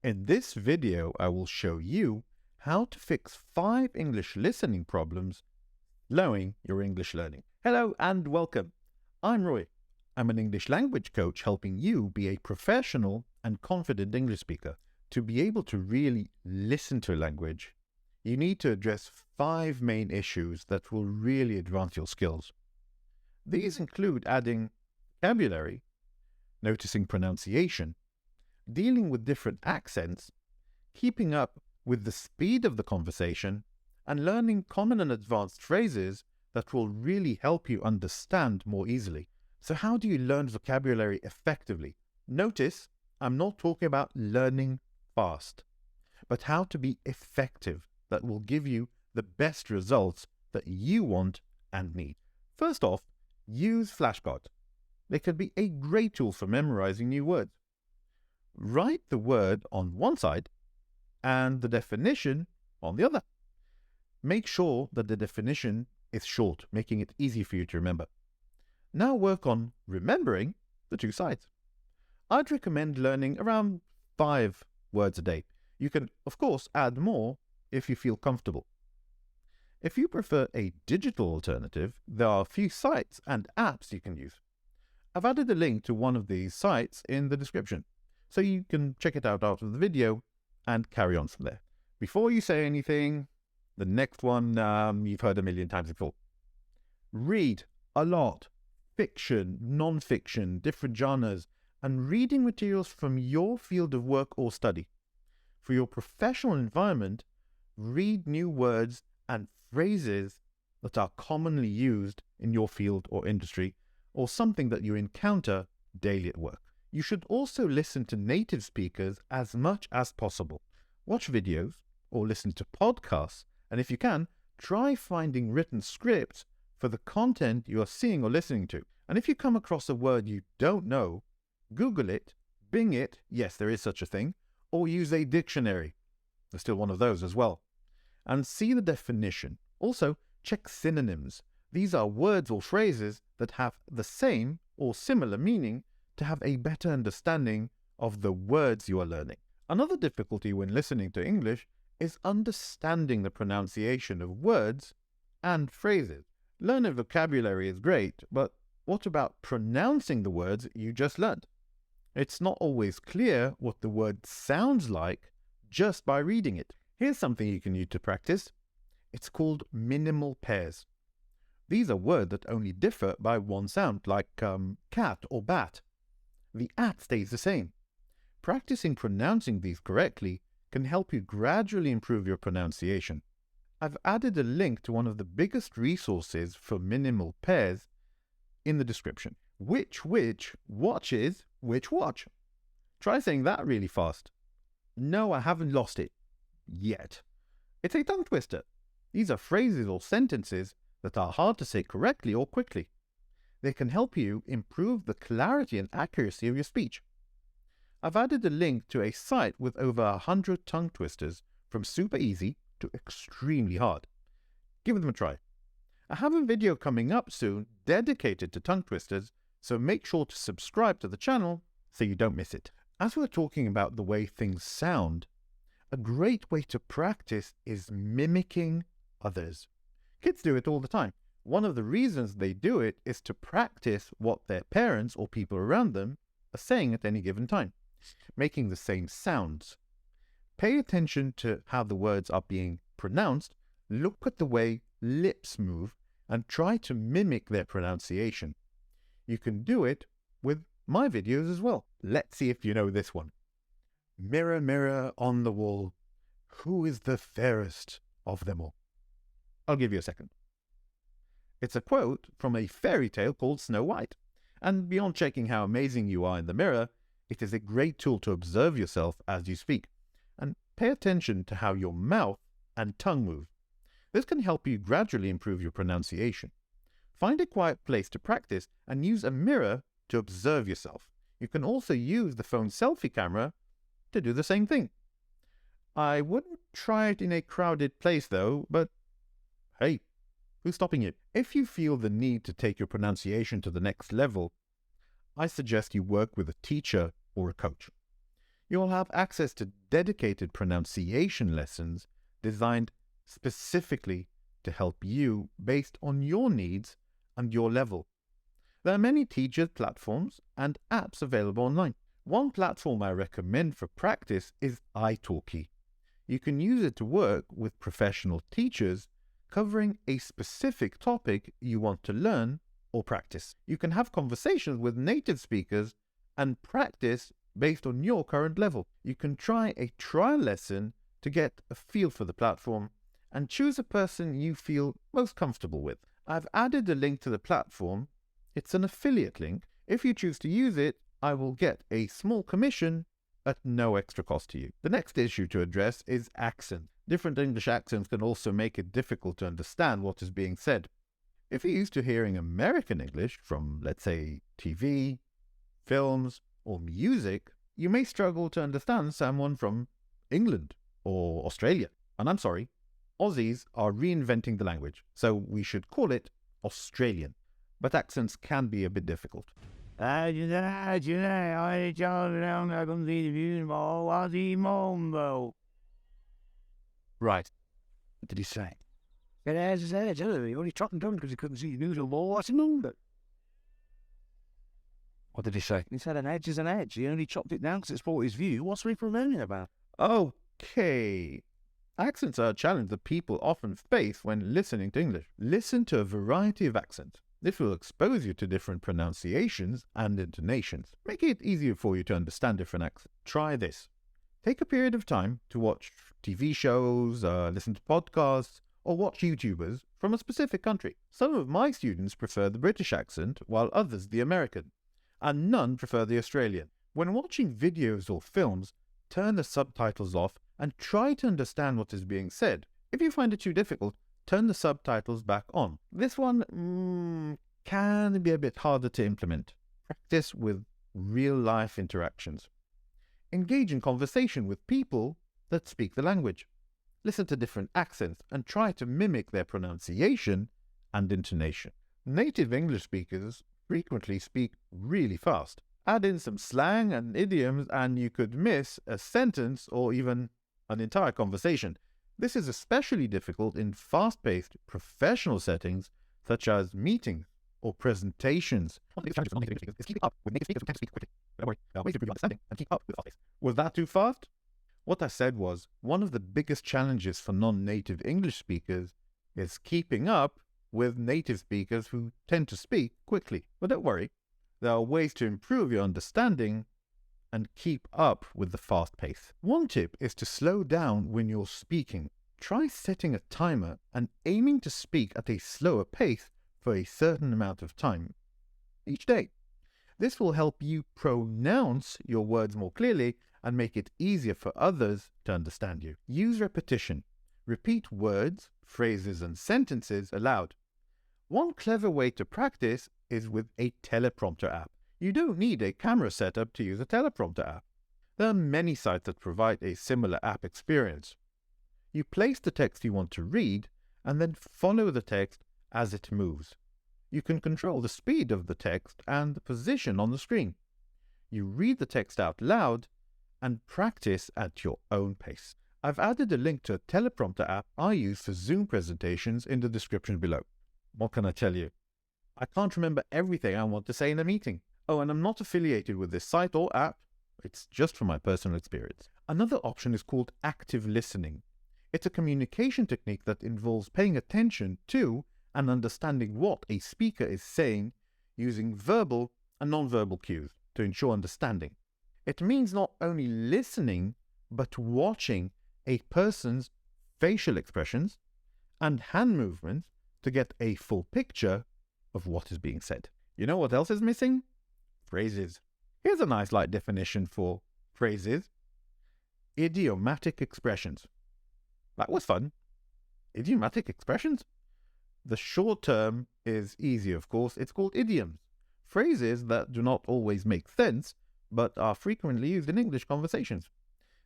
In this video, I will show you how to fix 5 English listening problems, slowing your English learning. Hello and welcome. I'm Roy. I'm an English language coach helping you be a professional and confident English speaker. To be able to really listen to a language, you need to address 5 main issues that will really advance your skills. These include adding vocabulary, noticing pronunciation, dealing with different accents, keeping up with the speed of the conversation, and learning common and advanced phrases that will really help you understand more easily. So how do you learn vocabulary effectively? Notice, I'm not talking about learning fast, but how to be effective that will give you the best results that you want and need. First off, use flashcards. They can be a great tool for memorizing new words. Write the word on one side and the definition on the other. Make sure that the definition is short, making it easy for you to remember. Now work on remembering the two sides. I'd recommend learning around 5 words a day. You can, of course, add more if you feel comfortable. If you prefer a digital alternative, there are a few sites and apps you can use. I've added a link to one of these sites in the description, so you can check it out after the video and carry on from there. Before you say anything, the next one you've heard a million times before. Read a lot. Fiction, non-fiction, different genres, and reading materials from your field of work or study. For your professional environment, read new words and phrases that are commonly used in your field or industry, or something that you encounter daily at work. You should also listen to native speakers as much as possible. Watch videos or listen to podcasts, and if you can, try finding written scripts for the content you are seeing or listening to. And if you come across a word you don't know, Google it, Bing it, yes, there is such a thing, or use a dictionary. There's still one of those as well. And see the definition. Also, check synonyms. These are words or phrases that have the same or similar meaning to have a better understanding of the words you are learning. Another difficulty when listening to English is understanding the pronunciation of words and phrases. Learning vocabulary is great, but what about pronouncing the words you just learned? It's not always clear what the word sounds like just by reading it. Here's something you can use to practice. It's called minimal pairs. These are words that only differ by one sound, like cat or bat. The at stays the same. Practicing pronouncing these correctly can help you gradually improve your pronunciation. I've added a link to one of the biggest resources for minimal pairs in the description. Which watch is which watch? Try saying that really fast. No, I haven't lost it. Yet. It's a tongue twister. These are phrases or sentences that are hard to say correctly or quickly. They can help you improve the clarity and accuracy of your speech. I've added a link to a site with over 100 tongue twisters from super easy to extremely hard. Give them a try. I have a video coming up soon dedicated to tongue twisters, so make sure to subscribe to the channel so you don't miss it. As we're talking about the way things sound, a great way to practice is mimicking others. Kids do it all the time. One of the reasons they do it is to practice what their parents or people around them are saying at any given time, making the same sounds. Pay attention to how the words are being pronounced, look at the way lips move, and try to mimic their pronunciation. You can do it with my videos as well. Let's see if you know this one. Mirror, mirror on the wall, who is the fairest of them all? I'll give you a second. It's a quote from a fairy tale called Snow White. And beyond checking how amazing you are in the mirror, it is a great tool to observe yourself as you speak. And pay attention to how your mouth and tongue move. This can help you gradually improve your pronunciation. Find a quiet place to practice and use a mirror to observe yourself. You can also use the phone selfie camera to do the same thing. I wouldn't try it in a crowded place though, but hey, who's stopping you? If you feel the need to take your pronunciation to the next level, I suggest you work with a teacher or a coach. You'll have access to dedicated pronunciation lessons designed specifically to help you based on your needs and your level. There are many teachers, platforms, and apps available online. One platform I recommend for practice is italki. You can use it to work with professional teachers covering a specific topic you want to learn or practice. You can have conversations with native speakers and practice based on your current level. You can try a trial lesson to get a feel for the platform and choose a person you feel most comfortable with. I've added a link to the platform. It's an affiliate link. If you choose to use it, I will get a small commission at no extra cost to you. The next issue to address is accent. Different English accents can also make it difficult to understand what is being said. If you're used to hearing American English from, let's say, TV, films, or music, you may struggle to understand someone from England or Australia. And I'm sorry, Aussies are reinventing the language, so we should call it Australian. But accents can be a bit difficult. Right. What did he say? He only chopped him down because he couldn't see the noodle ball. What's a number? What did he say? He said an edge is an edge. He only chopped it down because it's for his view. What's he moaning about? Okay. Accents are a challenge that people often face when listening to English. Listen to a variety of accents. This will expose you to different pronunciations and intonations, making it easier for you to understand different accents. Try this. Take a period of time to watch TV shows, listen to podcasts, or watch YouTubers from a specific country. Some of my students prefer the British accent, while others the American, and none prefer the Australian. When watching videos or films, turn the subtitles off and try to understand what is being said. If you find it too difficult, turn the subtitles back on. This one can be a bit harder to implement. Practice with real-life interactions. Engage in conversation with people that speak the language. Listen to different accents and try to mimic their pronunciation and intonation. Native English speakers frequently speak really fast. Add in some slang and idioms and you could miss a sentence or even an entire conversation. This is especially difficult in fast-paced professional settings such as meetings or presentations. One of the biggest challenges for non-native English speakers is keeping up with native speakers who tend to speak quickly. Don't worry, there are ways to improve your understanding and keep up with fast pace. Was that too fast? What I said was, one of the biggest challenges for non-native English speakers is keeping up with native speakers who tend to speak quickly. But don't worry, there are ways to improve your understanding and keep up with the fast pace. One tip is to slow down when you're speaking. Try setting a timer and aiming to speak at a slower pace for a certain amount of time each day. This will help you pronounce your words more clearly and make it easier for others to understand you. Use repetition. Repeat words, phrases, and sentences aloud. One clever way to practice is with a teleprompter app. You don't need a camera setup to use a teleprompter app. There are many sites that provide a similar app experience. You place the text you want to read and then follow the text as it moves. You can control the speed of the text and the position on the screen. You read the text out loud and practice at your own pace. I've added a link to a teleprompter app I use for Zoom presentations in the description below. What can I tell you? I can't remember everything I want to say in a meeting. Oh, and I'm not affiliated with this site or app. It's just from my personal experience. Another option is called active listening. It's a communication technique that involves paying attention to and understanding what a speaker is saying using verbal and non-verbal cues to ensure understanding. It means not only listening, but watching a person's facial expressions and hand movements to get a full picture of what is being said. You know what else is missing? Phrases. Here's a nice light definition for phrases. Idiomatic expressions. That was fun. Idiomatic expressions? The short term is easy, of course. It's called idioms. Phrases that do not always make sense, but are frequently used in English conversations.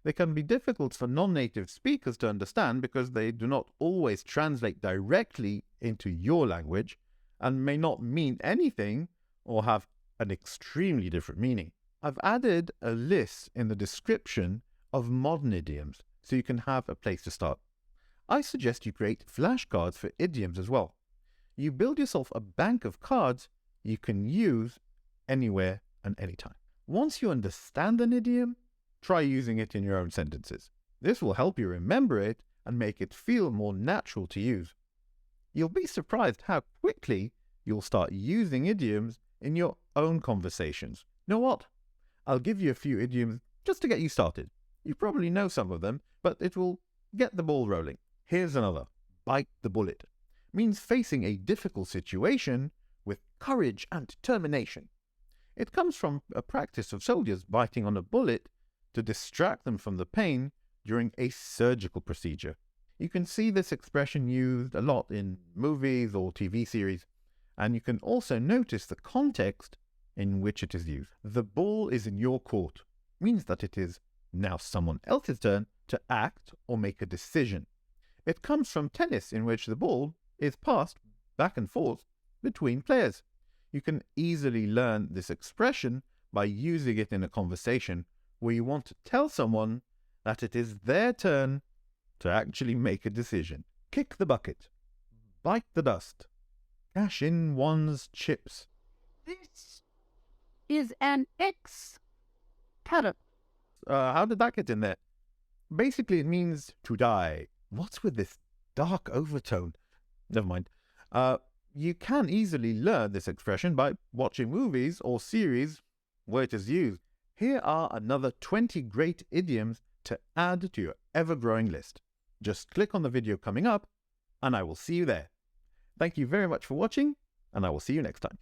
They can be difficult for non-native speakers to understand because they do not always translate directly into your language and may not mean anything or have an extremely different meaning. I've added a list in the description of modern idioms so you can have a place to start. I suggest you create flashcards for idioms as well. You build yourself a bank of cards you can use anywhere and anytime. Once you understand an idiom, try using it in your own sentences. This will help you remember it and make it feel more natural to use. You'll be surprised how quickly you'll start using idioms in your own conversations. You know what? I'll give you a few idioms just to get you started. You probably know some of them, but it will get the ball rolling. Here's another. Bite the bullet. Means facing a difficult situation with courage and determination. It comes from a practice of soldiers biting on a bullet to distract them from the pain during a surgical procedure. You can see this expression used a lot in movies or TV series, and you can also notice the context in which it is used. The ball is in your court means that it is now someone else's turn to act or make a decision. It comes from tennis, in which the ball is passed back and forth between players. You can easily learn this expression by using it in a conversation where you want to tell someone that it is their turn to actually make a decision. Kick the bucket. Bite the dust. Cash in one's chips. This is an X-pattern. How did that get in there? Basically, it means to die. What's with this dark overtone? Never mind. You can easily learn this expression by watching movies or series where it is used. Here are another 20 great idioms to add to your ever-growing list. Just click on the video coming up, and I will see you there. Thank you very much for watching, and I will see you next time.